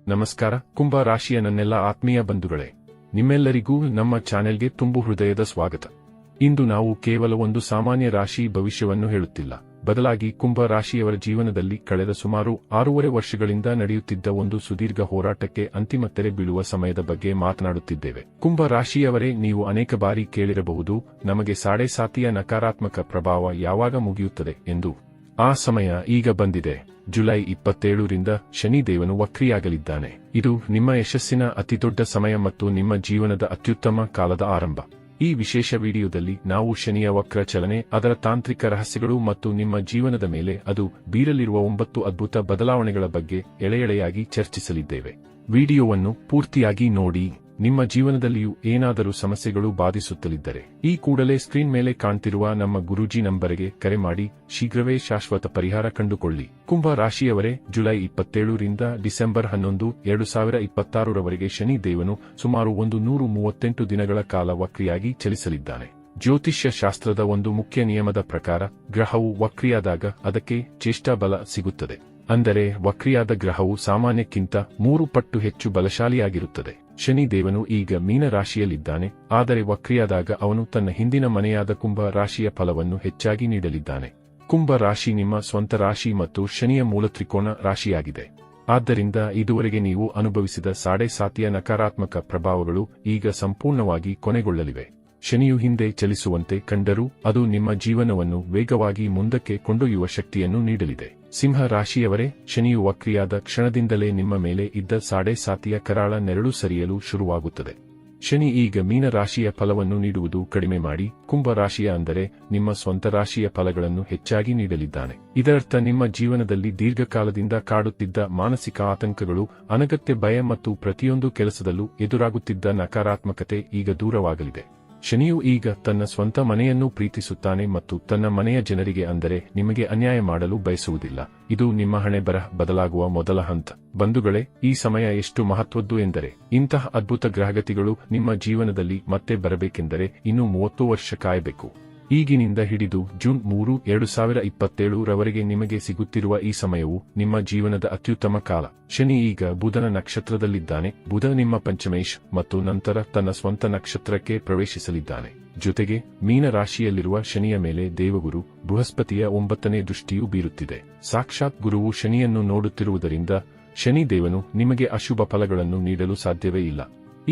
ನಮಸ್ಕಾರ ಕುಂಭ ರಾಶಿಯ ನನ್ನೆಲ್ಲ ಆತ್ಮೀಯ ಬಂಧುಗಳೇ, ನಿಮ್ಮೆಲ್ಲರಿಗೂ ನಮ್ಮ ಚಾನೆಲ್ಗೆ ತುಂಬು ಹೃದಯದ ಸ್ವಾಗತ. ಇಂದು ನಾವು ಕೇವಲ ಒಂದು ಸಾಮಾನ್ಯ ರಾಶಿ ಭವಿಷ್ಯವನ್ನು ಹೇಳುತ್ತಿಲ್ಲ, ಬದಲಾಗಿ ಕುಂಭ ರಾಶಿಯವರ ಜೀವನದಲ್ಲಿ ಕಳೆದ ಸುಮಾರು 6.5 ವರ್ಷಗಳಿಂದ ನಡೆಯುತ್ತಿದ್ದ ಒಂದು ಸುದೀರ್ಘ ಹೋರಾಟಕ್ಕೆ ಅಂತಿಮ ತೆರೆ ಬೀಳುವ ಸಮಯದ ಬಗ್ಗೆ ಮಾತನಾಡುತ್ತಿದ್ದೇವೆ. ಕುಂಭ ರಾಶಿಯವರೇ, ನೀವು ಅನೇಕ ಬಾರಿ ಕೇಳಿರಬಹುದು, ನಮಗೆ ಸಾಡೆ ಸಾತಿಯ ನಕಾರಾತ್ಮಕ ಪ್ರಭಾವ ಯಾವಾಗ ಮುಗಿಯುತ್ತದೆ ಎಂದು. ಆ ಸಮಯ ಈಗ ಬಂದಿದೆ. ಜುಲೈ 27ರಿಂದ ಶನಿದೇವನು ವಕ್ರಿಯಾಗಲಿದ್ದಾನೆ. ಇದು ನಿಮ್ಮ ಯಶಸ್ಸಿನ ಅತಿದೊಡ್ಡ ಸಮಯ ಮತ್ತು ನಿಮ್ಮ ಜೀವನದ ಅತ್ಯುತ್ತಮ ಕಾಲದ ಆರಂಭ. ಈ ವಿಶೇಷ ವಿಡಿಯೋದಲ್ಲಿ ನಾವು ಶನಿಯ ವಕ್ರ ಚಲನೆ, ಅದರ ತಾಂತ್ರಿಕ ರಹಸ್ಯಗಳು ಮತ್ತು ನಿಮ್ಮ ಜೀವನದ ಮೇಲೆ ಅದು ಬೀರಲಿರುವ 9 ಅದ್ಭುತ ಬದಲಾವಣೆಗಳ ಬಗ್ಗೆ ಎಳೆಯಾಗಿ ಚರ್ಚಿಸಲಿದ್ದೇವೆ. ವಿಡಿಯೋವನ್ನು ಪೂರ್ತಿಯಾಗಿ ನೋಡಿ. ನಿಮ್ಮ ಜೀವನದಲ್ಲಿಯೂ ಏನಾದರೂ ಸಮಸ್ಯೆಗಳು ಬಾಧಿಸುತ್ತಲಿದ್ದರೆ ಈ ಕೂಡಲೇ ಸ್ಕ್ರೀನ್ ಮೇಲೆ ಕಾಣ್ತಿರುವ ನಮ್ಮ ಗುರೂಜಿ ನಂಬರಿಗೆ ಕರೆ ಮಾಡಿ ಶೀಘ್ರವೇ ಶಾಶ್ವತ ಪರಿಹಾರ ಕಂಡುಕೊಳ್ಳಿ. ಕುಂಭ ರಾಶಿಯವರೇ, ಜುಲೈ 27ರಿಂದ ಡಿಸೆಂಬರ್ 11, 2026ರವರೆಗೆ ಶನಿ ದೇವನು ಸುಮಾರು 138 ದಿನಗಳ ಕಾಲ ವಕ್ರಿಯಾಗಿ ಚಲಿಸಲಿದ್ದಾನೆ. ಜ್ಯೋತಿಷ್ಯ ಶಾಸ್ತ್ರದ ಒಂದು ಮುಖ್ಯ ನಿಯಮದ ಪ್ರಕಾರ ಗ್ರಹವು ವಕ್ರಿಯಾದಾಗ ಅದಕ್ಕೆ ಚೇಷ್ಟಾಬಲ ಸಿಗುತ್ತದೆ. ಅಂದರೆ ವಕ್ರಿಯಾದ ಗ್ರಹವು ಸಾಮಾನ್ಯಕ್ಕಿಂತ 3 ಪಟ್ಟು ಹೆಚ್ಚು ಬಲಶಾಲಿಯಾಗಿರುತ್ತದೆ. ಶನಿ ದೇವನು ಈಗ ಮೀನ ರಾಶಿಯಲ್ಲಿದ್ದಾನೆ, ಆದರೆ ವಕ್ರಿಯಾದಾಗ ಅವನು ತನ್ನ ಹಿಂದಿನ ಮನೆಯಾದ ಕುಂಭ ರಾಶಿಯ ಫಲವನ್ನು ಹೆಚ್ಚಾಗಿ ನೀಡಲಿದ್ದಾನೆ. ಕುಂಭ ರಾಶಿ ನಿಮ್ಮ ಸ್ವಂತ ರಾಶಿ ಮತ್ತು ಶನಿಯ ಮೂಲ ತ್ರಿಕೋನ ರಾಶಿಯಾಗಿದೆ. ಆದ್ದರಿಂದ ಇದುವರೆಗೆ ನೀವು ಅನುಭವಿಸಿದ ಸಾಡೆ ಸಾತಿಯ ನಕಾರಾತ್ಮಕ ಪ್ರಭಾವಗಳು ಈಗ ಸಂಪೂರ್ಣವಾಗಿ ಕೊನೆಗೊಳ್ಳಲಿವೆ. ಶನಿಯು ಹಿಂದೆ ಚಲಿಸುವಂತೆ ಕಂಡರೂ ಅದು ನಿಮ್ಮ ಜೀವನವನ್ನು ವೇಗವಾಗಿ ಮುಂದಕ್ಕೆ ಕೊಂಡೊಯ್ಯುವ ಶಕ್ತಿಯನ್ನು ನೀಡಲಿದೆ. ಸಿಂಹ ರಾಶಿಯವರೇ, ಶನಿಯು ವಕ್ರಿಯಾದ ಕ್ಷಣದಿಂದಲೇ ನಿಮ್ಮ ಮೇಲೆ ಇದ್ದ ಸಾಡೆ ಸಾತಿಯ ಕರಾಳ ನೆರಳು ಸರಿಯಲು ಶುರುವಾಗುತ್ತದೆ. ಶನಿ ಈಗ ಮೀನ ರಾಶಿಯ ಫಲವನ್ನು ನೀಡುವುದು ಕಡಿಮೆ ಮಾಡಿ ಕುಂಭ ರಾಶಿಯ, ಅಂದರೆ ನಿಮ್ಮ ಸ್ವಂತ ರಾಶಿಯ ಫಲಗಳನ್ನು ಹೆಚ್ಚಾಗಿ ನೀಡಲಿದ್ದಾನೆ. ಇದರರ್ಥ ನಿಮ್ಮ ಜೀವನದಲ್ಲಿ ದೀರ್ಘಕಾಲದಿಂದ ಕಾಡುತ್ತಿದ್ದ ಮಾನಸಿಕ ಆತಂಕಗಳು, ಅನಗತ್ಯ ಭಯ ಮತ್ತು ಪ್ರತಿಯೊಂದು ಕೆಲಸದಲ್ಲೂ ಎದುರಾಗುತ್ತಿದ್ದ ನಕಾರಾತ್ಮಕತೆ ಈಗ ದೂರವಾಗಲಿದೆ. ಶನಿಯು ಈಗ ತನ್ನ ಸ್ವಂತ ಮನೆಯನ್ನು ಪ್ರೀತಿಸುತ್ತಾನೆ ಮತ್ತು ತನ್ನ ಮನೆಯ ಜನರಿಗೆ, ಅಂದರೆ ನಿಮಗೆ ಅನ್ಯಾಯ ಮಾಡಲು ಬಯಸುವುದಿಲ್ಲ. ಇದು ನಿಮ್ಮ ಹಣೆ ಬರಹ ಬದಲಾಗುವ ಮೊದಲ ಹಂತ. ಬಂಧುಗಳೇ, ಈ ಸಮಯ ಎಷ್ಟು ಮಹತ್ವದ್ದು ಎಂದರೆ, ಇಂತಹ ಅದ್ಭುತ ಗ್ರಹಗತಿಗಳು ನಿಮ್ಮ ಜೀವನದಲ್ಲಿ ಮತ್ತೆ ಬರಬೇಕೆಂದರೆ ಇನ್ನೂ 30 ವರ್ಷ ಕಾಯಬೇಕು. ಈಗಿನಿಂದ ಹಿಡಿದು ಜೂನ್ 3, 2027ರವರೆಗೆ ನಿಮಗೆ ಸಿಗುತ್ತಿರುವ ಈ ಸಮಯವು ನಿಮ್ಮ ಜೀವನದ ಅತ್ಯುತ್ತಮ ಕಾಲ. ಶನಿ ಈಗ ಬುಧನ ನಕ್ಷತ್ರದಲ್ಲಿದ್ದಾನೆ. ಬುಧ ನಿಮ್ಮ ಪಂಚಮೇಶ್ ಮತ್ತು ನಂತರ ತನ್ನ ಸ್ವಂತ ನಕ್ಷತ್ರಕ್ಕೆ ಪ್ರವೇಶಿಸಲಿದ್ದಾನೆ. ಜೊತೆಗೆ ಮೀನ ರಾಶಿಯಲ್ಲಿರುವ ಶನಿಯ ಮೇಲೆ ದೇವಗುರು ಬೃಹಸ್ಪತಿಯ 9ನೇ ದೃಷ್ಟಿಯೂ ಬೀರುತ್ತಿದೆ. ಸಾಕ್ಷಾತ್ ಗುರುವು ಶನಿಯನ್ನು ನೋಡುತ್ತಿರುವುದರಿಂದ ಶನಿ ದೇವನು ನಿಮಗೆ ಅಶುಭ ಫಲಗಳನ್ನು ನೀಡಲು ಸಾಧ್ಯವೇ ಇಲ್ಲ.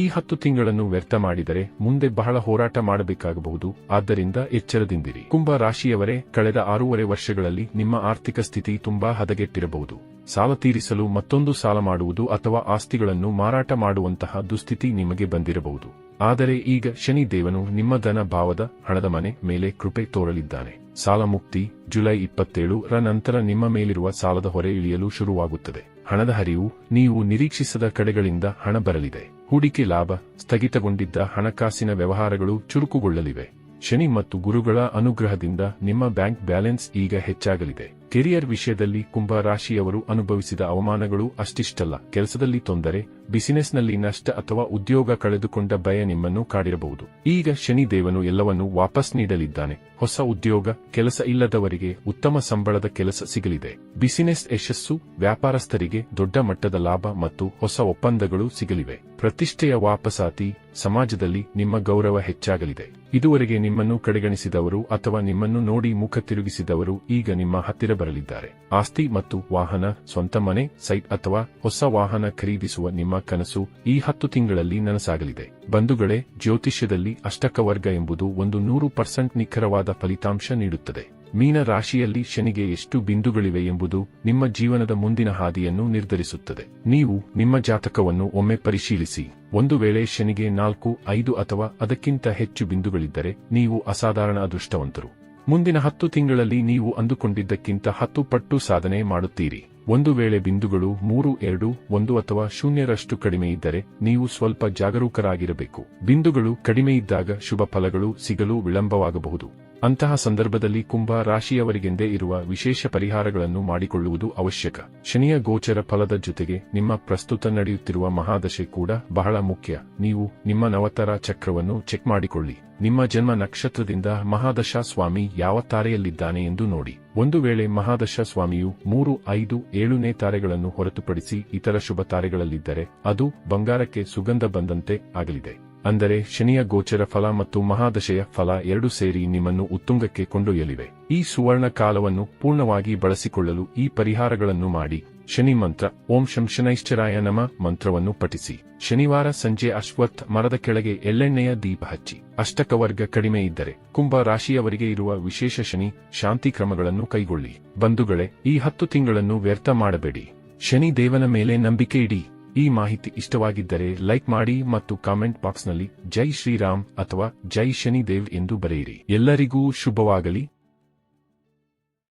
ಈ 10 ತಿಂಗಳನ್ನು ವ್ಯರ್ಥ ಮಾಡಿದರೆ ಮುಂದೆ ಬಹಳ ಹೋರಾಟ ಮಾಡಬೇಕಾಗಬಹುದು. ಆದ್ದರಿಂದ ಎಚ್ಚರದಿಂದಿರಿ. ಕುಂಭ ರಾಶಿಯವರೇ, ಕಳೆದ 6.5 ವರ್ಷಗಳಲ್ಲಿ ನಿಮ್ಮ ಆರ್ಥಿಕ ಸ್ಥಿತಿ ತುಂಬಾ ಹದಗೆಟ್ಟಿರಬಹುದು. ಸಾಲ ತೀರಿಸಲು ಮತ್ತೊಂದು ಸಾಲ ಮಾಡುವುದು ಅಥವಾ ಆಸ್ತಿಗಳನ್ನು ಮಾರಾಟ ಮಾಡುವಂತಹ ದುಸ್ಥಿತಿ ನಿಮಗೆ ಬಂದಿರಬಹುದು. ಆದರೆ ಈಗ ಶನಿ ದೇವನು ನಿಮ್ಮ ಧನ ಭಾವದ ಹಣದ ಮನೆ ಮೇಲೆ ಕೃಪೆ ತೋರಲಿದ್ದಾನೆ. ಸಾಲ ಮುಕ್ತಿ ಜುಲೈ 27ರ ನಂತರ ನಿಮ್ಮ ಮೇಲಿರುವ ಸಾಲದ ಹೊರೆ ಇಳಿಯಲು ಶುರುವಾಗುತ್ತದೆ. ಹಣದ ಹರಿವು, ನೀವು ನಿರೀಕ್ಷಿಸದ ಕಡೆಗಳಿಂದ ಹಣ ಬರಲಿದೆ. ಹೂಡಿಕೆ ಲಾಭ, ಸ್ಥಗಿತಗೊಂಡಿದ್ದ ಹಣಕಾಸಿನ ವ್ಯವಹಾರಗಳು ಚುರುಕುಗೊಳ್ಳಲಿವೆ. ಶನಿ ಮತ್ತು ಗುರುಗಳ ಅನುಗ್ರಹದಿಂದ ನಿಮ್ಮ ಬ್ಯಾಂಕ್ ಬ್ಯಾಲೆನ್ಸ್ ಈಗ ಹೆಚ್ಚಾಗಲಿದೆ. ಕೆರಿಯರ್ ವಿಷಯದಲ್ಲಿ ಕುಂಭ ರಾಶಿಯವರು ಅನುಭವಿಸಿದ ಅವಮಾನಗಳು ಅಷ್ಟಿಷ್ಟಲ್ಲ. ಕೆಲಸದಲ್ಲಿ ತೊಂದರೆ, ಬಿಸಿನೆಸ್ನಲ್ಲಿ ನಷ್ಟ ಅಥವಾ ಉದ್ಯೋಗ ಕಳೆದುಕೊಂಡ ಭಯ ನಿಮ್ಮನ್ನು ಕಾಡಿರಬಹುದು. ಈಗ ಶನಿ ದೇವನು ಎಲ್ಲವನ್ನೂ ವಾಪಸ್ ನೀಡಲಿದ್ದಾನೆ. ಹೊಸ ಉದ್ಯೋಗ, ಕೆಲಸ ಇಲ್ಲದವರಿಗೆ ಉತ್ತಮ ಸಂಬಳದ ಕೆಲಸ ಸಿಗಲಿದೆ. ಬಿಸಿನೆಸ್ ಯಶಸ್ಸು, ವ್ಯಾಪಾರಸ್ಥರಿಗೆ ದೊಡ್ಡ ಮಟ್ಟದ ಲಾಭ ಮತ್ತು ಹೊಸ ಒಪ್ಪಂದಗಳು ಸಿಗಲಿವೆ. ಪ್ರತಿಷ್ಠೆಯ ವಾಪಸಾತಿ, ಸಮಾಜದಲ್ಲಿ ನಿಮ್ಮ ಗೌರವ ಹೆಚ್ಚಾಗಲಿದೆ. ಇದುವರೆಗೆ ನಿಮ್ಮನ್ನು ಕಡೆಗಣಿಸಿದವರು ಅಥವಾ ನಿಮ್ಮನ್ನು ನೋಡಿ ಮುಖ ತಿರುಗಿಸಿದವರು ಈಗ ನಿಮ್ಮ ಹತ್ತಿರ ಬರಲಿದ್ದಾರೆ. ಆಸ್ತಿ ಮತ್ತು ವಾಹನ, ಸ್ವಂತ ಮನೆ, ಸೈಟ್ ಅಥವಾ ಹೊಸ ವಾಹನ ಖರೀದಿಸುವ ನಿಮ್ಮ ಕನಸು ಈ 10 ತಿಂಗಳಲ್ಲಿ ನನಸಾಗಲಿದೆ. ಬಂಧುಗಳೇ, ಜ್ಯೋತಿಷ್ಯದಲ್ಲಿ ಅಷ್ಟಕವರ್ಗ ಎಂಬುದು ಒಂದು 100% ನಿಖರವಾದ ಫಲಿತಾಂಶ ನೀಡುತ್ತದೆ. ಮೀನ ರಾಶಿಯಲ್ಲಿ ಶನಿಗೆ ಎಷ್ಟು ಬಿಂದುಗಳಿವೆ ಎಂಬುದು ನಿಮ್ಮ ಜೀವನದ ಮುಂದಿನ ಹಾದಿಯನ್ನು ನಿರ್ಧರಿಸುತ್ತದೆ. ನೀವು ನಿಮ್ಮ ಜಾತಕವನ್ನು ಒಮ್ಮೆ ಪರಿಶೀಲಿಸಿ. ಒಂದು ವೇಳೆ ಶನಿಗೆ 4, 5 ಅಥವಾ ಅದಕ್ಕಿಂತ ಹೆಚ್ಚು ಬಿಂದುಗಳಿದ್ದರೆ ನೀವು ಅಸಾಧಾರಣ ಅದೃಷ್ಟವಂತರು. ಮುಂದಿನ 10 ತಿಂಗಳಲ್ಲಿ ನೀವು ಅಂದುಕೊಂಡಿದ್ದಕ್ಕಿಂತ 10 ಪಟ್ಟು ಸಾಧನೆ ಮಾಡುತ್ತೀರಿ. ಒಂದು ವೇಳೆ ಬಿಂದುಗಳು 3, 2, 1 ಅಥವಾ 0ರಷ್ಟು ಕಡಿಮೆ ಇದ್ದರೆ ನೀವು ಸ್ವಲ್ಪ ಜಾಗರೂಕರಾಗಿರಬೇಕು. ಬಿಂದುಗಳು ಕಡಿಮೆ ಇದ್ದಾಗ ಶುಭ ಫಲಗಳು ಸಿಗಲು ವಿಳಂಬವಾಗಬಹುದು. ಅಂತಹ ಸಂದರ್ಭದಲ್ಲಿ ಕುಂಭ ರಾಶಿಯವರಿಗೆಂದೇ ಇರುವ ವಿಶೇಷ ಪರಿಹಾರಗಳನ್ನು ಮಾಡಿಕೊಳ್ಳುವುದು ಅವಶ್ಯಕ. ಶನಿಯ ಗೋಚರ ಫಲದ ಜೊತೆಗೆ ನಿಮ್ಮ ಪ್ರಸ್ತುತ ನಡೆಯುತ್ತಿರುವ ಮಹಾದಶೆ ಕೂಡ ಬಹಳ ಮುಖ್ಯ. ನೀವು ನಿಮ್ಮ ನವತರ ಚಕ್ರವನ್ನು ಚೆಕ್ ಮಾಡಿಕೊಳ್ಳಿ. ನಿಮ್ಮ ಜನ್ಮ ನಕ್ಷತ್ರದಿಂದ ಮಹಾದಶಾ ಸ್ವಾಮಿ ಯಾವ ತಾರೆಯಲ್ಲಿದ್ದಾನೆ ಎಂದು ನೋಡಿ. ಒಂದು ವೇಳೆ ಮಹಾದಶಾ ಸ್ವಾಮಿಯು 3, 5, 7ನೇ ತಾರೆಗಳನ್ನು ಹೊರತುಪಡಿಸಿ ಇತರ ಶುಭ ತಾರೆಗಳಲ್ಲಿದ್ದರೆ ಅದು ಬಂಗಾರಕ್ಕೆ ಸುಗಂಧ ಬಂದಂತೆ ಆಗಲಿದೆ. ಅಂದರೆ ಶನಿಯ ಗೋಚರ ಫಲ ಮತ್ತು ಮಹಾದಶೆಯ ಫಲ ಎರಡೂ ಸೇರಿ ನಿಮ್ಮನ್ನು ಉತ್ತುಂಗಕ್ಕೆ ಕೊಂಡೊಯ್ಯಲಿವೆ. ಈ ಸುವರ್ಣ ಕಾಲವನ್ನು ಪೂರ್ಣವಾಗಿ ಬಳಸಿಕೊಳ್ಳಲು ಈ ಪರಿಹಾರಗಳನ್ನು ಮಾಡಿ. ಶನಿ ಮಂತ್ರ: ಓಂ ಶಂ ಶನೈಶ್ಚರಾಯ ನಮಃ ಮಂತ್ರವನ್ನು ಪಠಿಸಿ. ಶನಿವಾರ ಸಂಜೆ ಅಶ್ವತ್ಥ ಮರದ ಕೆಳಗೆ ಎಳ್ಳೆಣ್ಣೆಯ ದೀಪ ಹಚ್ಚಿ. ಅಷ್ಟಕವರ್ಗ ಕಡಿಮೆ ಇದ್ದರೆ ಕುಂಭ ರಾಶಿಯವರಿಗೆ ಇರುವ ವಿಶೇಷ ಶನಿ ಶಾಂತಿ ಕ್ರಮಗಳನ್ನು ಕೈಗೊಳ್ಳಿ. ಬಂಧುಗಳೇ, ಈ 10 ತಿಂಗಳನ್ನು ವ್ಯರ್ಥ ಮಾಡಬೇಡಿ. ಶನಿ ದೇವನ ಮೇಲೆ ನಂಬಿಕೆ ಇಡಿ. ಈ ಮಾಹಿತಿ ಇಷ್ಟವಾಗಿದ್ದರೆ ಲೈಕ್ ಮಾಡಿ ಮತ್ತು ಕಾಮೆಂಟ್ ಬಾಕ್ಸ್ನಲ್ಲಿ ಜೈ ಶ್ರೀರಾಮ್ ಅಥವಾ ಜೈ ಶನಿದೇವ್ ಎಂದು ಬರೆಯಿರಿ. ಎಲ್ಲರಿಗೂ ಶುಭವಾಗಲಿ.